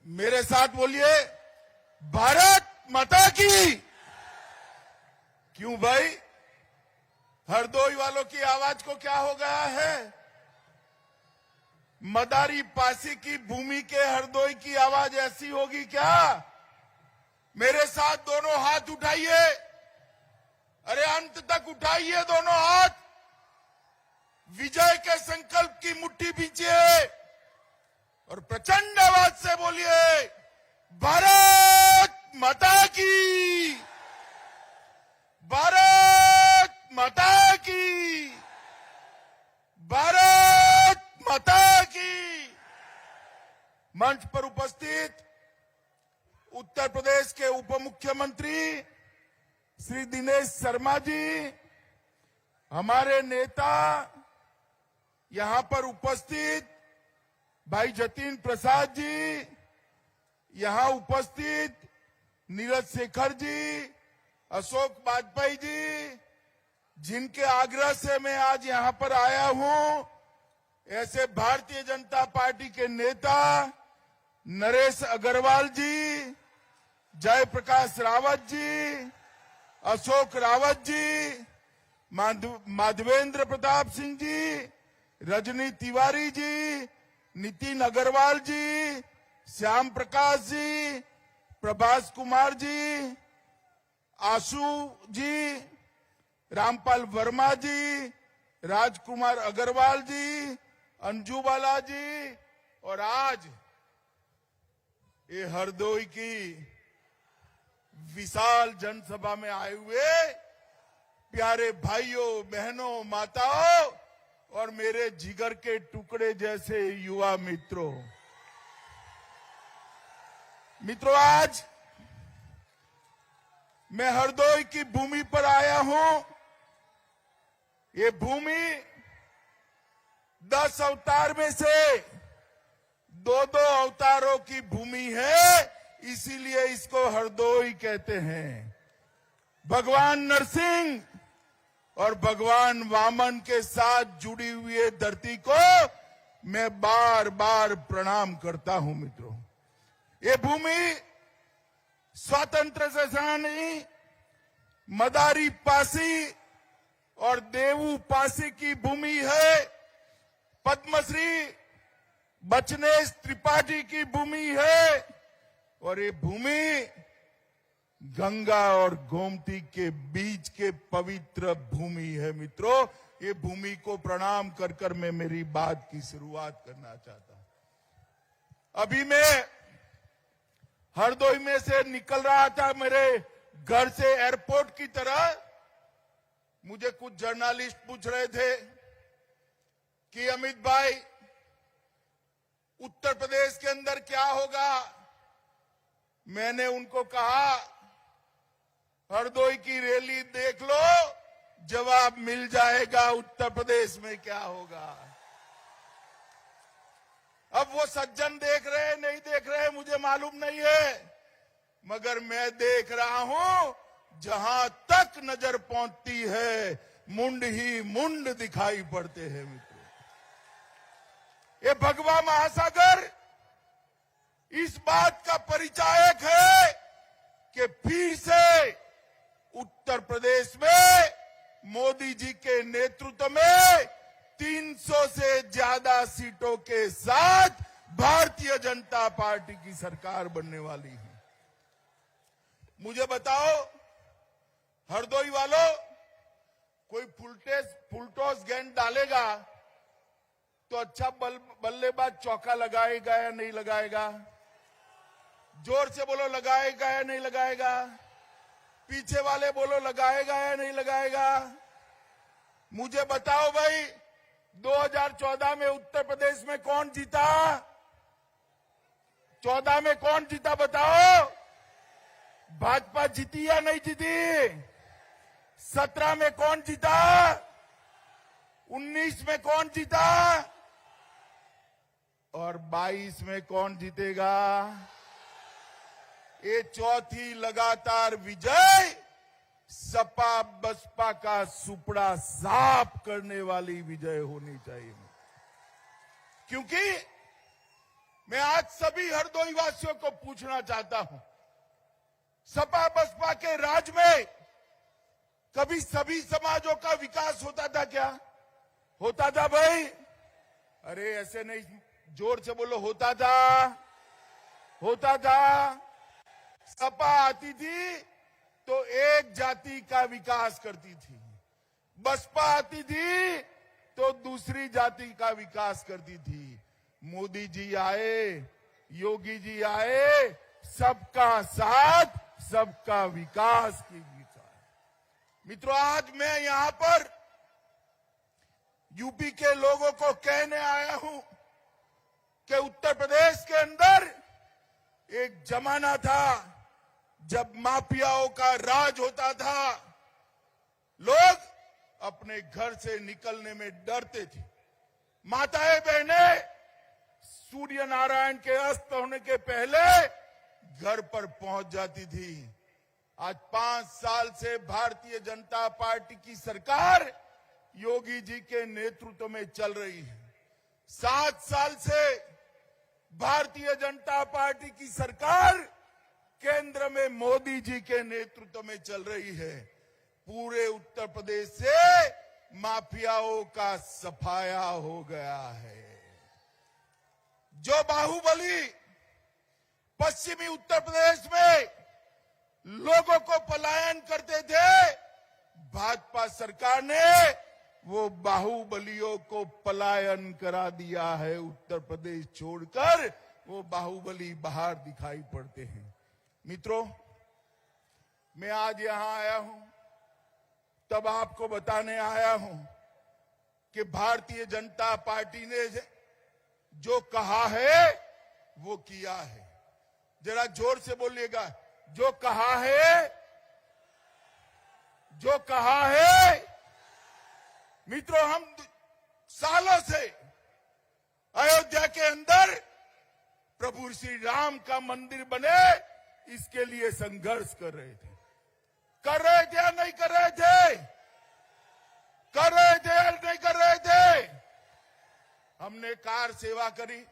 मेरे साथ बोलिए, भारत माता की। क्यों भाई, हरदोई वालों की आवाज को क्या हो गया है? मदारी पासी की भूमि के हरदोई की आवाज ऐसी होगी क्या? मेरे साथ दोनों हाथ उठाइए, अरे अंत तक उठाइए दोनों हाथ। विजय के संकल्प की मुट्ठी भींचिए और प्रचंड आवाज से बोलिए, भारत माता की, भारत माता की, भारत माता की। मंच पर उपस्थित उत्तर प्रदेश के उप मुख्यमंत्री श्री दिनेश शर्मा जी, हमारे नेता यहां पर उपस्थित भाई जतिन प्रसाद जी, यहां उपस्थित नीरज शेखर जी, अशोक वाजपेयी जी, जिनके आग्रह से मैं आज यहां पर आया हूं, ऐसे भारतीय जनता पार्टी के नेता नरेश अग्रवाल जी, जयप्रकाश रावत जी, अशोक रावत जी, माधवेंद्र प्रताप सिंह जी, रजनी तिवारी जी, नितिन अग्रवाल जी, श्याम प्रकाश जी, प्रभास कुमार जी, आशु जी, रामपाल वर्मा जी, राजकुमार अग्रवाल जी, अंजुबाला जी, और आज ये हरदोई की विशाल जनसभा में आए हुए प्यारे भाइयों, बहनों, माताओं और मेरे जिगर के टुकड़े जैसे युवा मित्रों, आज मैं हरदोई की भूमि पर आया हूं। ये भूमि 10 अवतार में से 2-2 अवतारों की भूमि है, इसीलिए इसको हरदोई कहते हैं। भगवान नरसिंह और भगवान वामन के साथ जुड़ी हुई धरती को मैं बार बार प्रणाम करता हूं मित्रों। ये भूमि स्वतंत्र सेनानी मदारी पासी और देवू पासी की भूमि है। पद्मश्री बचनेश त्रिपाठी की भूमि है और ये भूमि गंगा और गोमती के बीच के पवित्र भूमि है मित्रों। ये भूमि को प्रणाम कर कर मैं मेरी बात की शुरुआत करना चाहता हूं। अभी मैं हरदोई में से निकल रहा था मेरे घर से एयरपोर्ट की तरह। मुझे कुछ जर्नलिस्ट पूछ रहे थे कि अमित भाई, उत्तर प्रदेश के अंदर क्या होगा? मैंने उनको कहा, हरदोई की रैली देख लो, जवाब मिल जाएगा उत्तर प्रदेश में क्या होगा। अब वो सज्जन देख रहे नहीं देख रहे मुझे मालूम नहीं है, मगर मैं देख रहा हूं जहां तक नजर पहुंचती है मुंड ही मुंड दिखाई पड़ते हैं मित्रों। ये भगवा महासागर इस बात का परिचायक है कि फिर से उत्तर प्रदेश में मोदी जी के नेतृत्व में 300 से ज्यादा सीटों के साथ भारतीय जनता पार्टी की सरकार बनने वाली है। मुझे बताओ हरदोई वालों, कोई फुलटॉस गेंद डालेगा तो अच्छा बल्लेबाज चौका लगाएगा या नहीं लगाएगा? जोर से बोलो, लगाएगा या नहीं लगाएगा? पीछे वाले बोलो, लगाएगा या नहीं लगाएगा? मुझे बताओ भाई, 2014 में उत्तर प्रदेश में कौन जीता? 14 में कौन जीता बताओ? भाजपा जीती या नहीं जीती? 17 में कौन जीता? 19 में कौन जीता? और 22 में कौन जीतेगा? ये चौथी लगातार विजय सपा बसपा का सुपड़ा साफ करने वाली विजय होनी चाहिए, क्योंकि मैं आज सभी हरदोई वासियों को पूछना चाहता हूं, सपा बसपा के राज में कभी सभी समाजों का विकास होता था क्या? होता था भाई? अरे ऐसे नहीं, जोर से बोलो, होता था? होता था। सपा आती थी तो एक जाति का विकास करती थी, बसपा आती थी तो दूसरी जाति का विकास करती थी। मोदी जी आए, योगी जी आए, सबका साथ सबका विकास की विचार। मित्रों, आज मैं यहां पर यूपी के लोगों को कहने आया हूं कि उत्तर प्रदेश के अंदर एक जमाना था जब माफियाओं का राज होता था। लोग अपने घर से निकलने में डरते थे। माताएं बहनें सूर्य नारायण के अस्त होने के पहले घर पर पहुंच जाती थी। आज 5 साल से भारतीय जनता पार्टी की सरकार योगी जी के नेतृत्व में चल रही है। 7 साल से भारतीय जनता पार्टी की सरकार केंद्र में मोदी जी के नेतृत्व में चल रही है। पूरे उत्तर प्रदेश से माफियाओं का सफाया हो गया है। जो बाहुबली पश्चिमी उत्तर प्रदेश में लोगों को पलायन करते थे, भाजपा सरकार ने वो बाहुबलियों को पलायन करा दिया है। उत्तर प्रदेश छोड़कर वो बाहुबली बाहर दिखाई पड़ते हैं। मित्रों, मैं आज यहां आया हूं तब आपको बताने आया हूं कि भारतीय जनता पार्टी ने जो कहा है वो किया है। जरा जोर से बोलिएगा, जो कहा है, जो कहा है। मित्रों, हम सालों से अयोध्या के अंदर प्रभु श्री राम का मंदिर बने, इसके लिए संघर्ष कर रहे थे। कर रहे थे या नहीं कर रहे थे? कर रहे थे या नहीं कर रहे थे? हमने कार सेवा करी,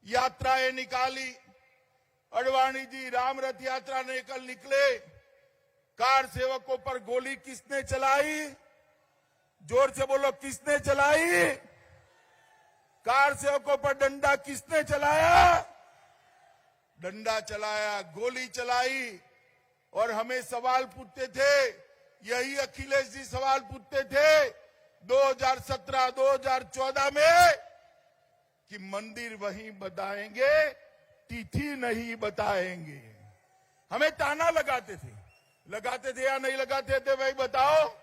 यात्राएं निकाली। अडवाणी जी राम रथ यात्रा निकले। कार सेवकों पर गोली किसने चलाई? जोर से बोलो, किसने चलाई? कार सेवकों पर डंडा किसने चलाया? डंडा चलाया, गोली चलाई। और हमें सवाल पूछते थे, यही अखिलेश जी सवाल पूछते थे 2017-2014 में कि मंदिर वहीं बताएंगे, तिथि नहीं बताएंगे। हमें ताना लगाते थे या नहीं लगाते थे भाई बताओ?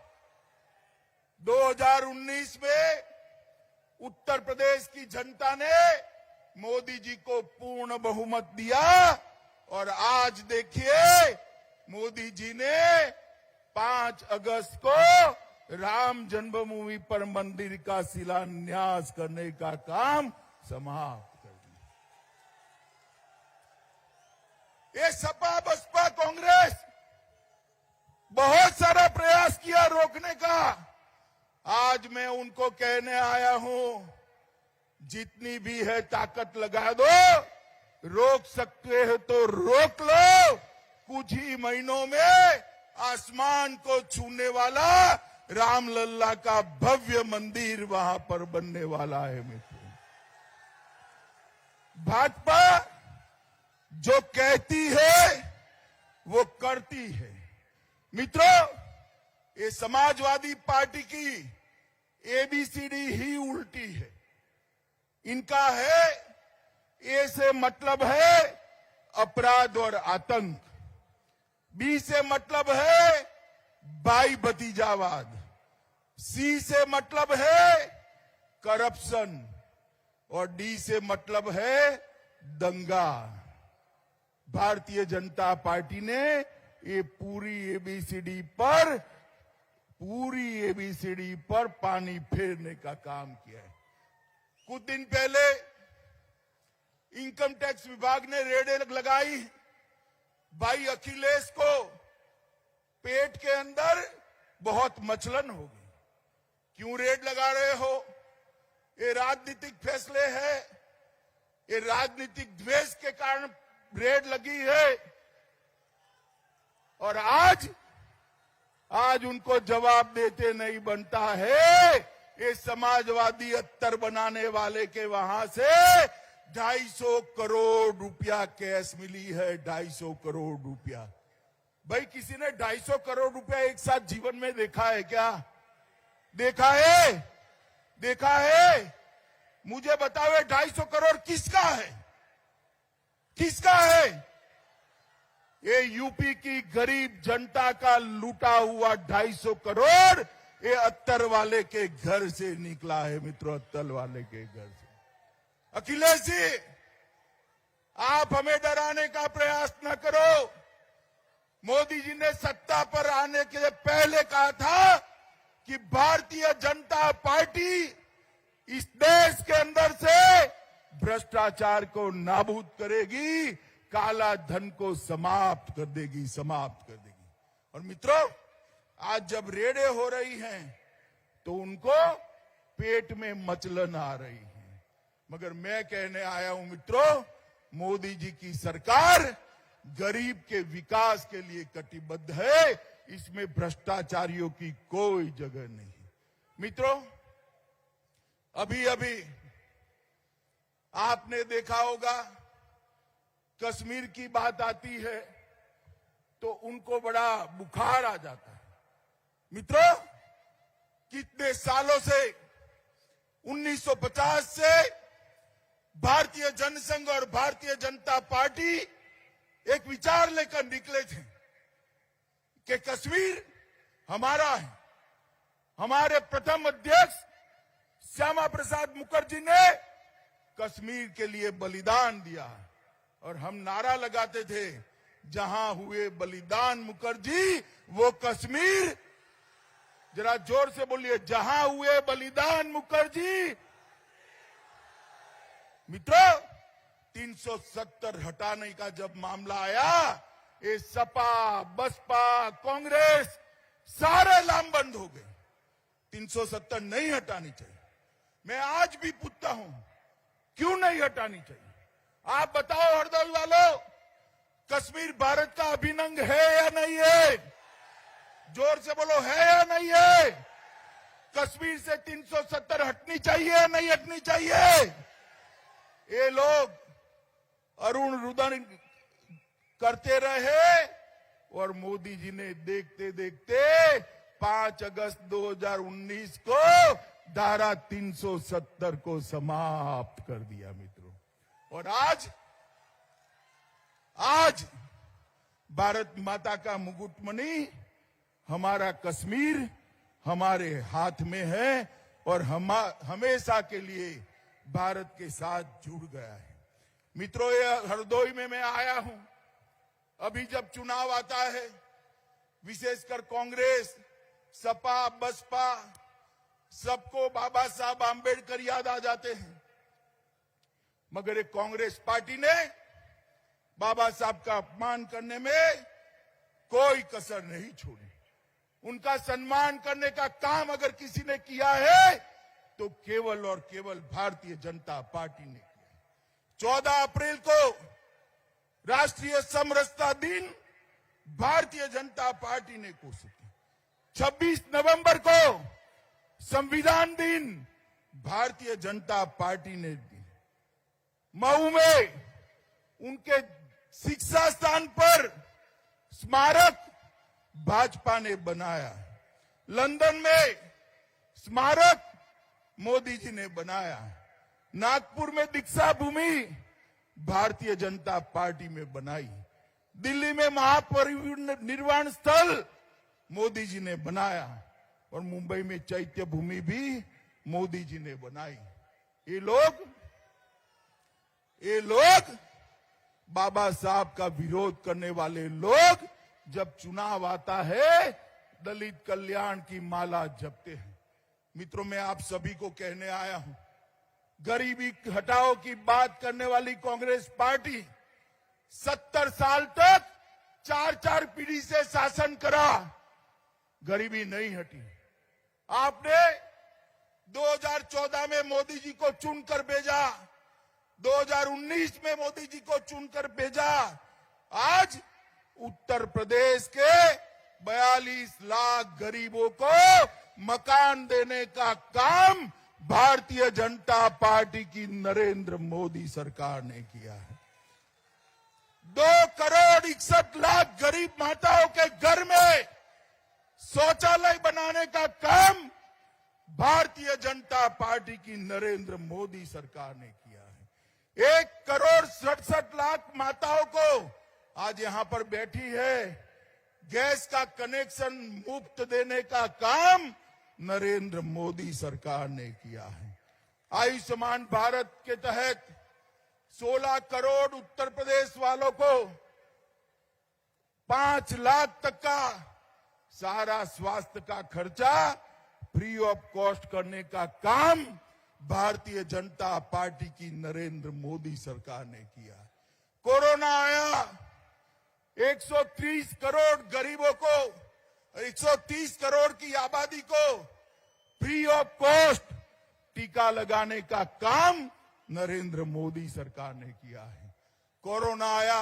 2019 में उत्तर प्रदेश की जनता ने मोदी जी को पूर्ण बहुमत दिया और आज देखिए मोदी जी ने 5 अगस्त को राम जन्मभूमि पर मंदिर का शिलान्यास करने का काम समाप्त कर दिया। ये सपा बसपा कांग्रेस बहुत सारा प्रयास किया रोकने का। आज मैं उनको कहने आया हूं, जितनी भी है ताकत लगा दो, रोक सकते हो तो रोक लो। कुछ ही महीनों में आसमान को छूने वाला रामलल्ला का भव्य मंदिर वहां पर बनने वाला है। मित्रों, भाजपा जो कहती है वो करती है। मित्रों, ये समाजवादी पार्टी की एबीसीडी ही उल्टी है। इनका है, ए से मतलब है अपराध और आतंक, बी से मतलब है भाई भतीजावाद, सी से मतलब है करप्शन और डी से मतलब है दंगा। भारतीय जनता पार्टी ने ये पूरी एबीसीडी पर पानी फेरने का काम किया है। कुछ दिन पहले इनकम टैक्स विभाग ने रेड लगाई। भाई अखिलेश को पेट के अंदर बहुत मचलन हो गई। क्यों रेड लगा रहे हो? ये राजनीतिक फैसले हैं, ये राजनीतिक द्वेष के कारण रेड लगी है और आज उनको जवाब देते नहीं बनता है। ये समाजवादी अत्तर बनाने वाले के वहां से 250 करोड़ रुपया कैश मिली है। 250 करोड़ रुपया। भाई किसी ने 250 करोड़ रुपया एक साथ जीवन में देखा है क्या? देखा है? देखा है? मुझे बताओ 250 करोड़ किसका है? किसका है? ये यूपी की गरीब जनता का लूटा हुआ 250 करोड़ ये अत्तर वाले के घर से निकला है मित्रों, अत्तर वाले के घर से। अखिलेश जी, आप हमें डराने का प्रयास न करो। मोदी जी ने सत्ता पर आने के पहले कहा था कि भारतीय जनता पार्टी इस देश के अंदर से भ्रष्टाचार को नाबूद करेगी, काला धन को समाप्त कर देगी, समाप्त कर देगी। और मित्रों, आज जब रेडें हो रही हैं तो उनको पेट में मचलन आ रही है। मगर मैं कहने आया हूं मित्रों, मोदी जी की सरकार गरीब के विकास के लिए कटिबद्ध है। इसमें भ्रष्टाचारियों की कोई जगह नहीं। मित्रों, अभी अभी आपने देखा होगा, कश्मीर की बात आती है तो उनको बड़ा बुखार आ जाता है। मित्रों, कितने सालों से 1950 से भारतीय जनसंघ और भारतीय जनता पार्टी एक विचार लेकर निकले थे कि कश्मीर हमारा है। हमारे प्रथम अध्यक्ष श्यामा प्रसाद मुखर्जी ने कश्मीर के लिए बलिदान दिया और हम नारा लगाते थे, जहां हुए बलिदान मुखर्जी वो कश्मीर। जरा जोर से बोलिए, जहां हुए बलिदान मुखर्जी। मित्रों, 370 हटाने का जब मामला आया, ये सपा, बसपा, कांग्रेस सारे लामबंद हो गए। 370 नहीं हटानी चाहिए। मैं आज भी पूछता हूं, क्यों नहीं हटानी चाहिए? आप बताओ हरदोई वालों, कश्मीर भारत का अभिन्न अंग है या नहीं है? जोर से बोलो, है या नहीं है? कश्मीर से 370 हटनी चाहिए या नहीं हटनी चाहिए? ये लोग अरुण रुदन करते रहे और मोदी जी ने देखते देखते 5 अगस्त 2019 को धारा 370 को समाप्त कर दिया मित्रों। और आज भारत माता का मुकुटमणि हमारा कश्मीर हमारे हाथ में है और हमेशा के लिए भारत के साथ जुड़ गया है। मित्रों, ये हरदोई में मैं आया हूं। अभी जब चुनाव आता है, विशेषकर कांग्रेस, सपा, बसपा, सबको बाबा साहब आंबेडकर याद आ जाते हैं। मगर एक कांग्रेस पार्टी ने बाबा साहब का अपमान करने में कोई कसर नहीं छोड़ी। उनका सम्मान करने का काम अगर किसी ने किया है तो केवल और केवल भारतीय जनता पार्टी ने किया। 14 अप्रैल को राष्ट्रीय समरसता दिन भारतीय जनता पार्टी ने घोषित किया। 26 नवंबर को संविधान दिन भारतीय जनता पार्टी ने दी। मऊ में उनके शिक्षा स्थान पर स्मारक भाजपा ने बनाया। लंदन में स्मारक मोदी जी ने बनाया। नागपुर में दीक्षा भूमि भारतीय जनता पार्टी में बनाई। दिल्ली में महापरिनिर्वाण स्थल मोदी जी ने बनाया और मुंबई में चैत्य भूमि भी मोदी जी ने बनाई। ये लोग बाबा साहब का विरोध करने वाले लोग जब चुनाव आता है, दलित कल्याण की माला जपते हैं। मित्रों, मैं आप सभी को कहने आया हूं, गरीबी हटाओ की बात करने वाली कांग्रेस पार्टी 70 साल तक 4 पीढ़ी से शासन करा, गरीबी नहीं हटी। आपने 2014 में मोदी जी को चुनकर भेजा। 2019 में मोदी जी को चुनकर भेजा। आज उत्तर प्रदेश के 42 लाख गरीबों को मकान देने का काम भारतीय जनता पार्टी की नरेंद्र मोदी सरकार ने किया है। 2,61,00,000 गरीब माताओं के घर में शौचालय बनाने का काम भारतीय जनता पार्टी की नरेंद्र मोदी सरकार ने किया है। 1,67,00,000 माताओं को आज यहां पर बैठी है गैस का कनेक्शन मुफ्त देने का काम नरेंद्र मोदी सरकार ने किया है। आयुष्मान भारत के तहत 16 करोड़ उत्तर प्रदेश वालों को 5 लाख तक का सारा स्वास्थ्य का खर्चा फ्री ऑफ कॉस्ट करने का काम भारतीय जनता पार्टी की नरेंद्र मोदी सरकार ने किया। कोरोना आया, 130 करोड़ गरीबों को, 130 करोड़ की आबादी को फ्री ऑफ कॉस्ट टीका लगाने का काम नरेंद्र मोदी सरकार ने किया है। कोरोना आया,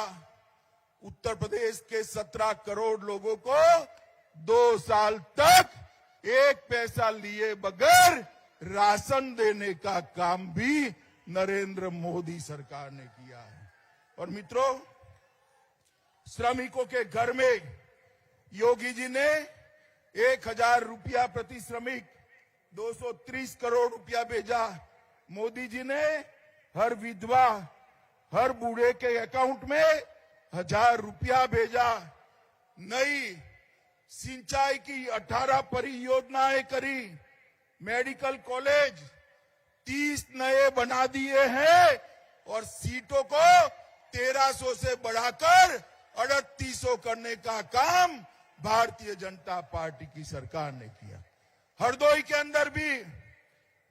उत्तर प्रदेश के 17 करोड़ लोगों को 2 साल तक 1 पैसा लिए बगैर राशन देने का काम भी नरेंद्र मोदी सरकार ने किया है। और मित्रों, श्रमिकों के घर में योगी जी ने 1,000 रुपया प्रति श्रमिक 230 करोड़ रुपया भेजा। मोदी जी ने हर विधवा, हर बूढ़े के अकाउंट में 1,000 रुपया भेजा। नई सिंचाई की 18 परियोजनाएं करी। मेडिकल कॉलेज 30 नए बना दिए हैं और सीटों को 1300 से बढ़ाकर 3800 करने का काम भारतीय जनता पार्टी की सरकार ने किया। हरदोई के अंदर भी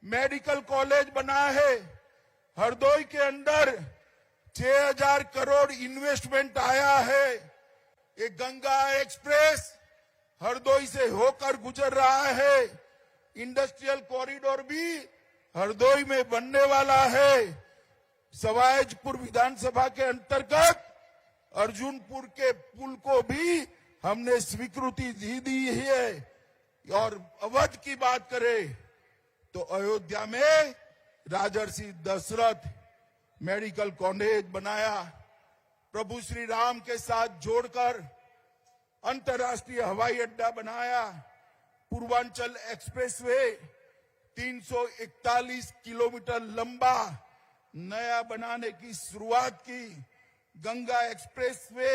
मेडिकल कॉलेज बना है। हरदोई के अंदर 6,000 करोड़ इन्वेस्टमेंट आया है। एक गंगा एक्सप्रेस हरदोई से होकर गुजर रहा है। इंडस्ट्रियल कॉरिडोर भी हरदोई में बनने वाला है। सवायजपुर विधानसभा के अंतर्गत अर्जुनपुर के पुल को भी हमने स्वीकृति दी है। और अवध की बात करें तो अयोध्या में राजर्षि दशरथ मेडिकल कॉलेज बनाया। प्रभु श्री राम के साथ जोड़कर अंतर्राष्ट्रीय हवाई अड्डा बनाया। पूर्वांचल एक्सप्रेसवे 341 किलोमीटर लंबा नया बनाने की शुरुआत की। गंगा एक्सप्रेसवे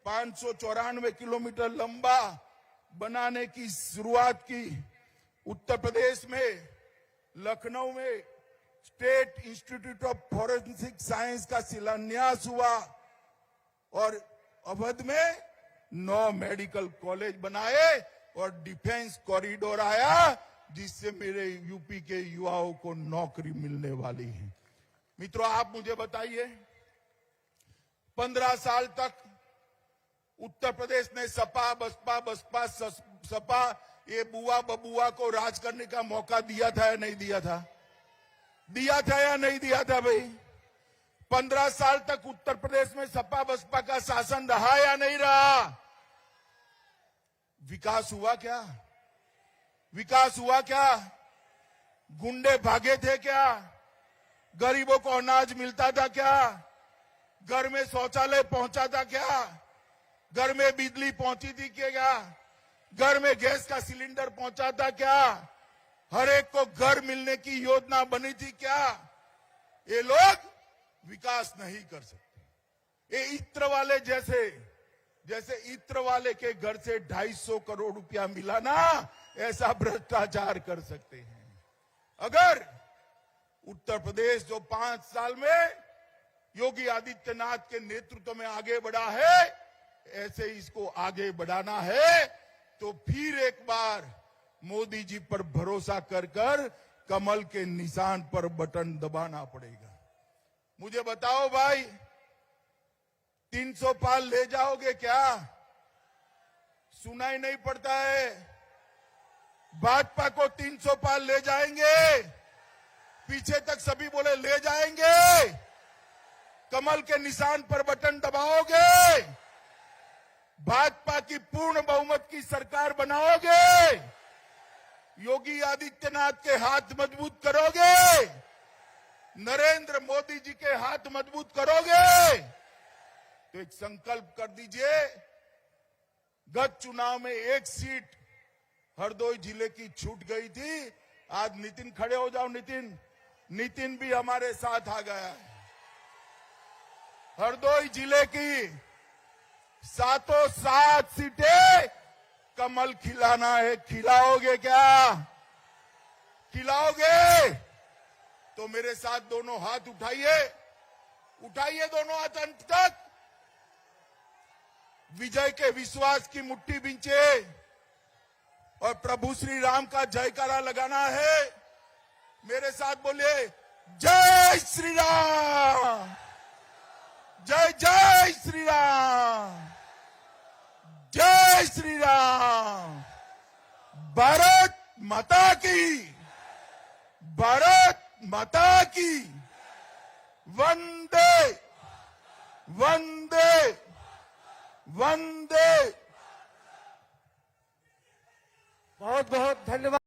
594 किलोमीटर लंबा बनाने की शुरुआत की। उत्तर प्रदेश में लखनऊ में state institute of forensic science का शिलान्यास हुआ और अवध में 9 मेडिकल कॉलेज बनाए और डिफेंस कॉरिडोर आया जिससे मेरे यूपी के युवाओं को नौकरी मिलने वाली है। मित्रों, आप मुझे बताइए, 15 साल तक उत्तर प्रदेश ने सपा बसपा सपा ये बुआ बबुआ को राज करने का मौका दिया था या नहीं दिया था? दिया था या नहीं दिया था भाई? 15 साल तक उत्तर प्रदेश में सपा बसपा का शासन रहा या नहीं रहा? विकास हुआ क्या? विकास हुआ क्या? गुंडे भागे थे क्या? गरीबों को अनाज मिलता था क्या? घर में शौचालय पहुंचा था क्या? घर में बिजली पहुंची थी क्या? घर में गैस का सिलेंडर पहुंचा था क्या? हर एक को घर मिलने की योजना बनी थी क्या? ये लोग विकास नहीं कर सकते। ये इत्र वाले जैसे इत्र वाले के घर से 250 करोड़ रुपया मिला ना, ऐसा भ्रष्टाचार कर सकते हैं। अगर उत्तर प्रदेश जो 5 साल में योगी आदित्यनाथ के नेतृत्व में आगे बढ़ा है, ऐसे इसको आगे बढ़ाना है तो फिर एक बार मोदी जी पर भरोसा कर कमल के निशान पर बटन दबाना पड़ेगा। मुझे बताओ भाई, 300 पार ले जाओगे क्या? सुनाई नहीं पड़ता है? भाजपा को 300 पार ले जाएंगे? पीछे तक सभी बोले ले जाएंगे, कमल के निशान पर बटन दबाओगे, भाजपा की पूर्ण बहुमत की सरकार बनाओगे, योगी आदित्यनाथ के हाथ मजबूत करोगे, नरेंद्र मोदी जी के हाथ मजबूत करोगे, तो एक संकल्प कर दीजिए। गत चुनाव में एक सीट हरदोई जिले की छूट गई थी। आज नितिन खड़े हो जाओ, नितिन भी हमारे साथ आ गया है। हरदोई जिले की 7 सीटें कमल खिलाना है। खिलाओगे क्या? खिलाओगे तो मेरे साथ दोनों हाथ उठाइए, उठाइए दोनों हाथ अंत तक। विजय के विश्वास की मुट्ठी बींचे और प्रभु श्री राम का जयकारा लगाना है। मेरे साथ बोलिए, जय श्री राम, जय जय श्री राम, जय श्री राम। भारत माता की, भारत माता की। वंदे वंदे वंदे। बहुत बहुत धन्यवाद।